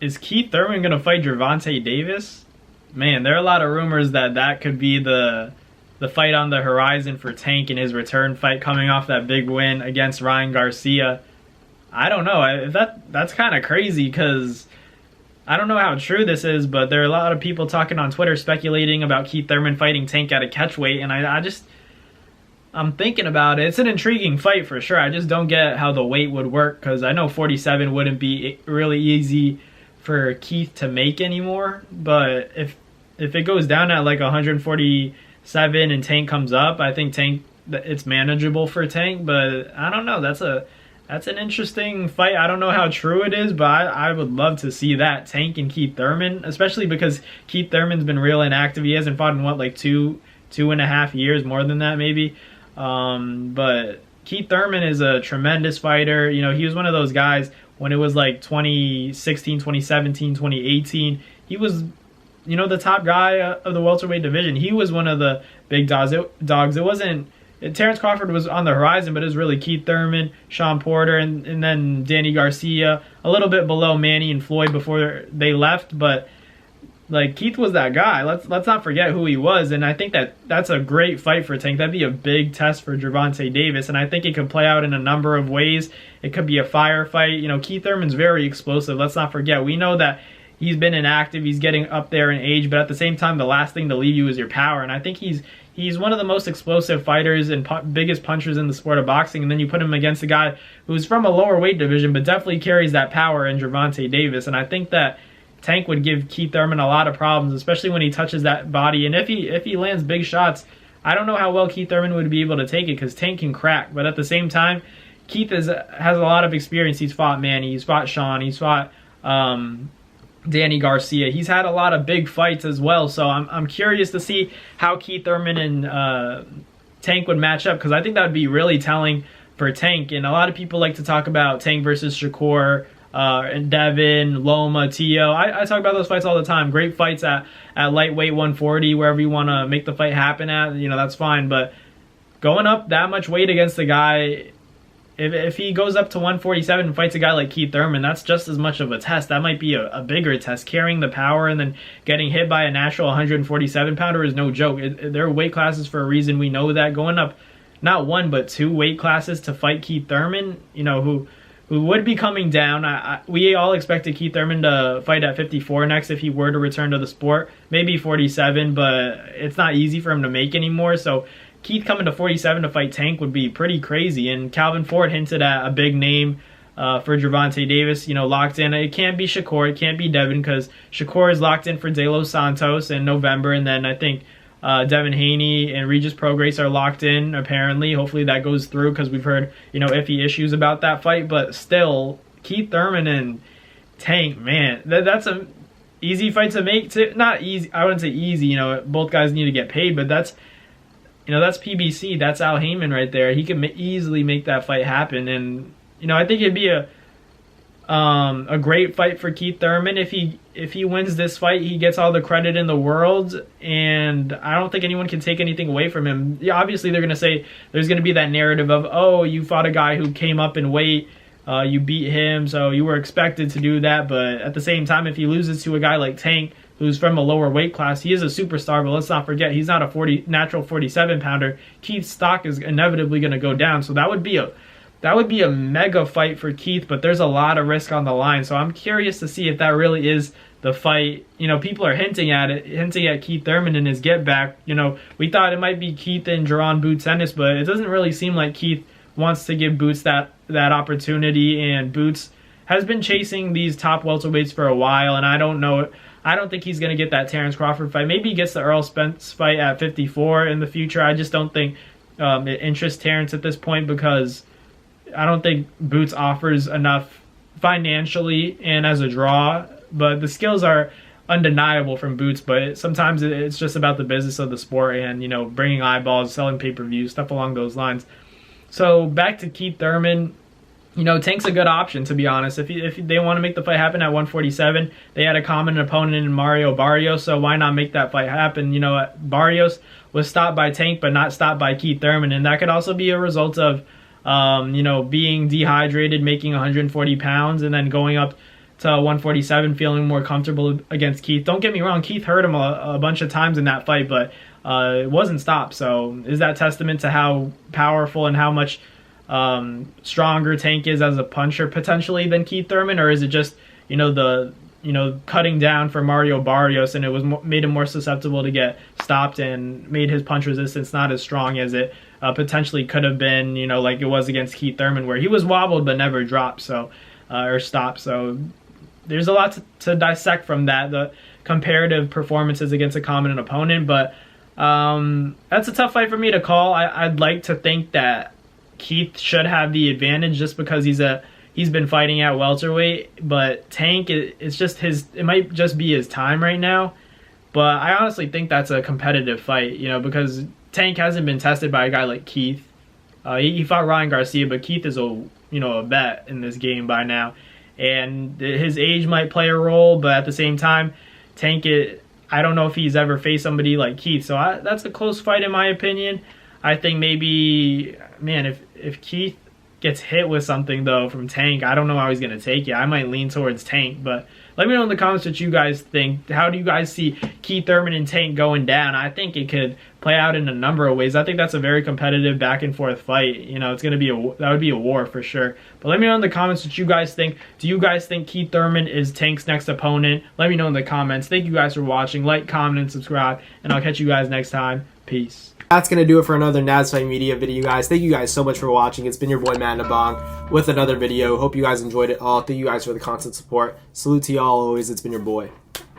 Is Keith Thurman gonna fight Gervonta Davis? Man, there are a lot of rumors that that could be the fight on the horizon for Tank in his return fight, coming off that big win against Ryan Garcia. I don't know. That's kind of crazy because I don't know how true this is, but there are a lot of people talking on Twitter speculating about Keith Thurman fighting Tank at a catchweight, and I'm thinking about it. It's an intriguing fight for sure. I just don't get how the weight would work because I know 47 wouldn't be really easy for Keith to make anymore. But if it goes down at like 147 and Tank comes up, I think Tank it's manageable for Tank. But I don't know. That's an interesting fight. I don't know how true it is, but I would love to see that Tank and Keith Thurman, especially because Keith Thurman's been real inactive. He hasn't fought in what, like two and a half years, more than that maybe. But Keith Thurman is a tremendous fighter. You know, he was one of those guys when it was like 2016, 2017, 2018. He was, you know, the top guy of the welterweight division. He was one of the big dogs. It wasn't Terrence Crawford was on the horizon, but it was really Keith Thurman, Sean Porter, and then Danny Garcia, a little bit below Manny and Floyd before they left. But like Keith was that guy. Let's not forget who he was, and I think that's a great fight for Tank. That'd be a big test for Gervonta Davis, and I think it could play out in a number of ways. It could be a firefight. You know, Keith Thurman's very explosive. Let's not forget. We know that he's been inactive. He's getting up there in age, but at the same time, the last thing to leave you is your power, and I think he's one of the most explosive fighters and biggest punchers in the sport of boxing. And then you put him against a guy who's from a lower weight division, but definitely carries that power in Gervonta Davis. And I think that Tank would give Keith Thurman a lot of problems, especially when he touches that body. And if he lands big shots, I don't know how well Keith Thurman would be able to take it because Tank can crack. But at the same time, Keith has a lot of experience. He's fought Manny, he's fought Sean, he's fought Danny Garcia. He's had a lot of big fights as well, so I'm curious to see how Keith Thurman and Tank would match up because I think that would be really telling for Tank. And a lot of people like to talk about Tank versus Shakur and Devin, Loma, Tio. I talk about those fights all the time. Great fights at lightweight 140, wherever you want to make the fight happen at. You know, that's fine. But going up that much weight against a guy, if he goes up to 147 and fights a guy like Keith Thurman, that's just as much of a test. That might be a bigger test. Carrying the power and then getting hit by a natural 147 pounder is no joke. There are weight classes for a reason. We know that. Going up not one but two weight classes to fight Keith Thurman, you know, who would be coming down. We all expected Keith Thurman to fight at 54 next if he were to return to the sport. Maybe 47, but it's not easy for him to make anymore. So Keith coming to 47 to fight Tank would be pretty crazy. And Calvin Ford hinted at a big name for Gervonta Davis, you know, locked in. It can't be Shakur, it can't be Devin because Shakur is locked in for De Los Santos in November. And then I think Devin Haney and Regis Prograis are locked in, apparently. Hopefully that goes through because we've heard, you know, iffy issues about that fight. But still, Keith Thurman and Tank, man, that's an easy fight to make. Not easy, I wouldn't say easy, you know, both guys need to get paid, but that's, you know, that's PBC. That's Al Heyman right there. He can easily make that fight happen. And, you know, I think it'd be a great fight for Keith Thurman. If he wins this fight, he gets all the credit in the world. And I don't think anyone can take anything away from him. Yeah, obviously, they're going to say there's going to be that narrative of, oh, you fought a guy who came up in weight. You beat him, so you were expected to do that. But at the same time, if he loses to a guy like Tank, who's from a lower weight class, he is a superstar, but let's not forget, he's not a natural 47 pounder. Keith's stock is inevitably going to go down, so that would be a mega fight for Keith, but there's a lot of risk on the line, so I'm curious to see if that really is the fight. You know, people are hinting at Keith Thurman in his get back. You know, we thought it might be Keith and Jaron Boots Ennis, but it doesn't really seem like Keith wants to give Boots that opportunity, and Boots has been chasing these top welterweights for a while, and I don't think he's going to get that Terrence Crawford fight. Maybe he gets the Earl Spence fight at 54 in the future. I just don't think it interests Terrence at this point because I don't think Boots offers enough financially and as a draw. But the skills are undeniable from Boots, but sometimes it's just about the business of the sport and, you know, bringing eyeballs, selling pay-per-views, stuff along those lines. So back to Keith Thurman. You know, Tank's a good option, to be honest. If they want to make the fight happen at 147, they had a common opponent in Mario Barrios, so why not make that fight happen? You know, Barrios was stopped by Tank, but not stopped by Keith Thurman, and that could also be a result of, you know, being dehydrated, making 140 pounds, and then going up to 147, feeling more comfortable against Keith. Don't get me wrong, Keith hurt him a bunch of times in that fight, but it wasn't stopped. So is that testament to how powerful and how much stronger Tank is as a puncher potentially than Keith Thurman, or is it just cutting down for Mario Barrios, and it was made him more susceptible to get stopped and made his punch resistance not as strong as it potentially could have been, like it was against Keith Thurman, where he was wobbled but never dropped, or stopped. So there's a lot to dissect from that, the comparative performances against a common opponent, but that's a tough fight for me to call. I'd like to think that Keith should have the advantage just because he's been fighting at welterweight, but Tank, it might just be his time right now. But I honestly think that's a competitive fight, because Tank hasn't been tested by a guy like Keith. He fought Ryan Garcia, but Keith is a vet in this game by now, and his age might play a role. But at the same time, Tank, I don't know if he's ever faced somebody like Keith, so that's a close fight in my opinion. I think maybe, man, if Keith gets hit with something, though, from Tank, I don't know how he's going to take it. I might lean towards Tank, but let me know in the comments what you guys think. How do you guys see Keith Thurman and Tank going down? I think it could play out in a number of ways. I think that's a very competitive back-and-forth fight. It's going to be that would be a war for sure. But let me know in the comments what you guys think. Do you guys think Keith Thurman is Tank's next opponent? Let me know in the comments. Thank you guys for watching. Like, comment, and subscribe, and I'll catch you guys next time. Peace. That's going to do it for another Naz Fight Media video, guys. Thank you guys so much for watching. It's been your boy, Matt Nabong, with another video. Hope you guys enjoyed it all. Thank you guys for the constant support. Salute to y'all always. It's been your boy.